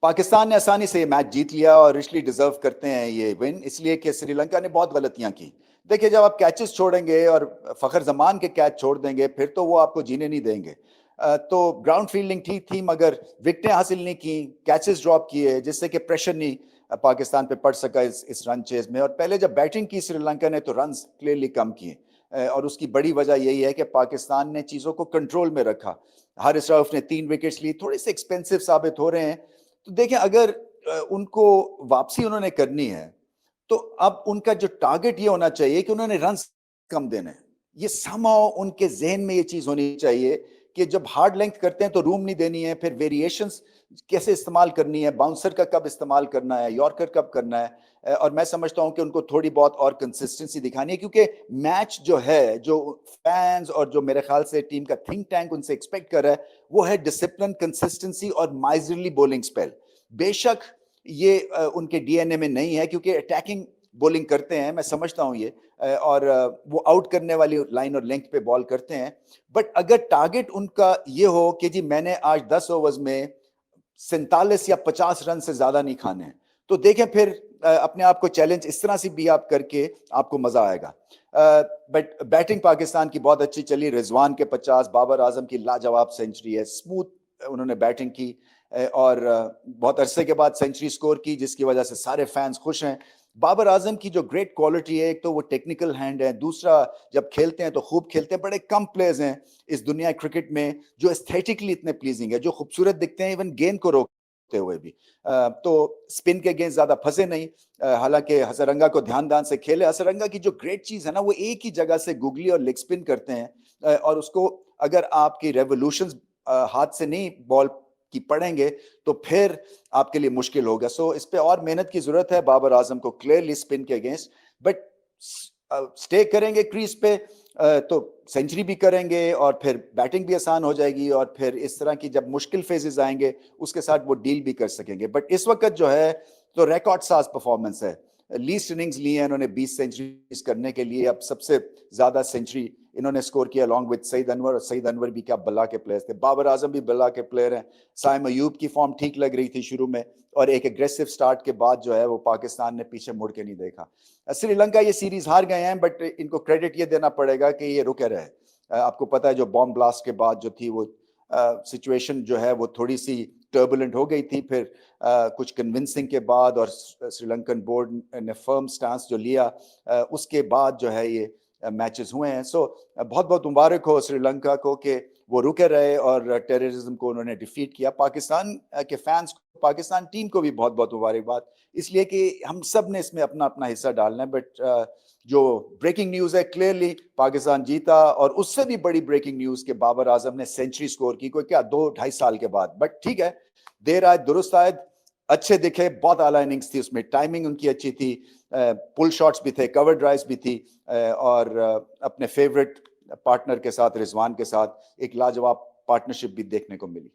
پاکستان نے آسانی سے یہ میچ جیت لیا اور ریچلی ڈیزرو کرتے ہیں یہ ون، اس لیے کہ سری لنکا نے بہت غلطیاں کی. دیکھیں جب آپ کیچز چھوڑیں گے اور فخر زمان کے کیچ چھوڑ دیں گے پھر تو وہ آپ کو جینے نہیں دیں گے. تو گراؤنڈ فیلڈنگ ٹھیک تھی مگر وکٹیں حاصل نہیں کی، کیچز ڈراپ کیے جس سے کہ پریشر نہیں پاکستان پہ پڑ سکا اس رن چیز میں. اور پہلے جب بیٹنگ کی سری لنکا نے تو رنز کلیئرلی کم کیے، اور اس کی بڑی وجہ یہی ہے کہ پاکستان نے چیزوں کو کنٹرول میں رکھا. حارث رؤف نے 3 وکٹس لی، تھوڑے سے ایکسپینسو ثابت ہو رہے ہیں. تو دیکھیں اگر ان کو واپسی انہوں نے کرنی ہے تو اب ان کا جو ٹارگٹ یہ ہونا چاہیے کہ انہوں نے رنز کم دینے. یہ سماؤ ان کے ذہن میں یہ چیز ہونی چاہیے کہ جب ہارڈ لینتھ کرتے ہیں تو روم نہیں دینی ہے، پھر ویریشنز کیسے استعمال کرنی ہے، باؤنسر کا کب استعمال کرنا ہے، یارکر کب کرنا ہے. اور میں سمجھتا ہوں کہ ان کو تھوڑی بہت اور کنسسٹنسی دکھانی ہے، کیونکہ میچ جو ہے، جو فینز اور جو میرے خیال سے ٹیم کا تھنک ٹینک ان سے ایکسپیکٹ کر رہا ہے وہ ہے ڈسپلن، کنسسٹنسی اور مائزرلی بولنگ سپیل. بے شک یہ ان کے ڈی این اے میں نہیں ہے کیونکہ اٹیکنگ بولنگ کرتے ہیں، میں سمجھتا ہوں یہ، اور وہ آؤٹ کرنے والی لائن اور لینتھ پہ بال کرتے ہیں. بٹ اگر ٹارگٹ ان کا یہ ہو کہ جی میں نے آج 10 اوورز میں 47 یا 50 رن سے زیادہ نہیں کھانے ہیں، تو دیکھیں پھر اپنے آپ کو چیلنج اس طرح سے بھی آپ کر کے آپ کو مزہ آئے گا. بٹ بیٹنگ پاکستان کی بہت اچھی چلی، رضوان کے 50، بابر اعظم کی لاجواب سینچری ہے، اسموتھ انہوں نے بیٹنگ کی اور بہت عرصے کے بعد سینچری سکور کی جس کی وجہ سے سارے فینس خوش ہیں. بابر اعظم کی جو گریٹ کوالٹی ہے، ایک تو وہ ٹیکنیکل ہینڈ ہے، دوسرا جب کھیلتے ہیں تو خوب کھیلتے ہیں. بڑے کم پلیئرز ہیں اس دنیا کرکٹ میں جو استھیٹکلی اتنے پلیزنگ ہے، جو خوبصورت دکھتے ہیں ایون گیند کو روکتے ہوئے بھی. تو سپن کے گیند زیادہ پھنسے نہیں، حالانکہ ہسرنگا کو دھیان سے کھیلے. ہسرنگا کی جو گریٹ چیز ہے نا وہ ایک ہی جگہ سے گوگلی اور لیگ سپن کرتے ہیں، اور اس کو اگر آپ کی ریولوشنز ہاتھ سے نہیں بال کی پڑیں گے تو پھر آپ کے لیے مشکل ہوگا. سو اس پہ اور محنت کی ضرورت ہے بابر اعظم کو کلیئرلی سپن کے اگینسٹ. بٹ سٹے کریں گے کریز پہ تو سینچری بھی کریں گے اور پھر بیٹنگ بھی آسان ہو جائے گی، اور پھر اس طرح کی جب مشکل فیزز آئیں گے اس کے ساتھ وہ ڈیل بھی کر سکیں گے. بٹ اس وقت جو ہے تو ریکارڈ ساز پرفارمنس ہے. لیسٹ اننگز لی ہیں انہوں نے 20 سینچریز کرنے کے لیے. اب سب سے زیادہ سینچری انہوں نے سکور کیا along with سعید انور، اور سعید انور بھی کیا بلا کے پلیئر تھے. بابر اعظم بھی بلا کے پلیئر ہیں. سائم ایوب کی فارم ٹھیک لگ رہی تھی شروع میں، اور ایک اگریسو سٹارٹ کے بعد جو ہے وہ پاکستان نے پیچھے مڑ کے نہیں دیکھا. سری لنکا یہ سیریز ہار گئے ہیں بٹ ان کو کریڈٹ یہ دینا پڑے گا کہ یہ رکے رہے. آپ کو پتا ہے جو بام بلاسٹ کے بعد جو تھی وہ سچویشن جو ہے وہ تھوڑی سی ٹربولنٹ ہو گئی تھی، پھر کچھ کنونسنگ کے بعد اور سری لنکن بورڈ نے فرم سٹانس جو لیا اس کے بعد جو ہے یہ میچز ہوئے ہیں. سو بہت بہت مبارک ہو سری لنکا کو کہ وہ رکے رہے اور ٹیررزم کو انہوں نے ڈیفیٹ کیا. پاکستان کے فینس کو، پاکستان ٹیم کو بھی بہت بہت مبارکباد، اس لیے کہ ہم سب نے اس میں اپنا اپنا حصہ ڈالنا ہے. بٹ جو بریکنگ نیوز ہے کلیئرلی پاکستان جیتا، اور اس سے بھی بڑی بریکنگ نیوز کہ بابر اعظم نے سینچری سکور کی، کوئی کیا 2-2.5 سال کے بعد. بٹ ٹھیک ہے، دیر آئے درست آئے، اچھے دکھے. بہت اعلیٰ اننگز تھی، اس میں ٹائمنگ ان کی اچھی تھی، پل شاٹس بھی تھے، کور ڈرائیوز بھی تھی، اور اپنے فیورٹ پارٹنر کے ساتھ رضوان کے ساتھ ایک لاجواب پارٹنرشپ بھی دیکھنے کو ملی.